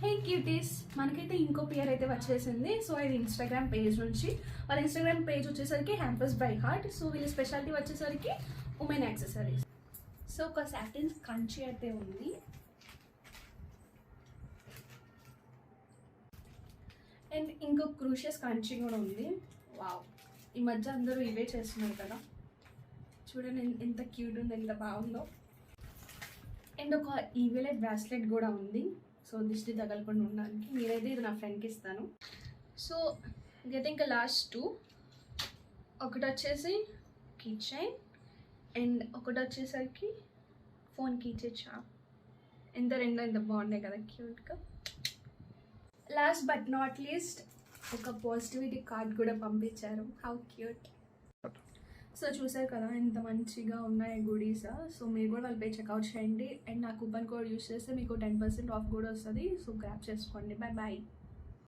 హే cuties, మనకైతే ఇంకో పేరు అయితే వచ్చేసింది. సో ఇది ఇన్స్టాగ్రామ్ పేజ్ నుంచి. వాళ్ళ ఇన్స్టాగ్రామ్ పేజ్ వచ్చేసరికి హ్యాంపర్స్ బై హార్ట్. సో వీళ్ళ స్పెషాలిటీ వచ్చేసరికి ఉమెన్ యాక్సెసరీస్. సో ఒక సాటిన్ కంచి అయితే ఉంది. అండ్ ఇంకో క్రూషియస్ కంచి కూడా ఉంది. వావ్, ఈ మధ్య అందరూ ఇవే చేస్తున్నారు కదా. చూడండి ఎంత క్యూట్ ఉంది, ఎంత బాగుందో. అండ్ ఒక ఈవెల్ బ్రాస్లెట్ కూడా ఉంది. సో దిష్టి తగలకుండా ఉండడానికి. నేనైతే ఇది నా ఫ్రెండ్కి ఇస్తాను. So getting lost 2. ఒకటి వచ్చేసి కీ చైన్ అండ్ ఒకటి వచ్చేసరికి ఫోన్ కీచే చాప్. ఎంత బాగున్నాయి కదా క్యూట్గా. లాస్ట్ బట్ నాట్ లీస్ట్ ఒక పాజిటివిటీ కార్డ్ కూడా పంపించారు. How cute. సో చూసారు కదా ఎంత మంచిగా ఉన్నాయి గుడీస్. సో మీరు కూడా వాళ్ళ పేజ్ చెక్అవుట్ చేయండి. అండ్ నా కూపన్ కోడ్ యూస్ చేస్తే మీకు 10% ఆఫ్ కూడా వస్తుంది. సో గ్రాప్ చేసుకోండి. Bye bye.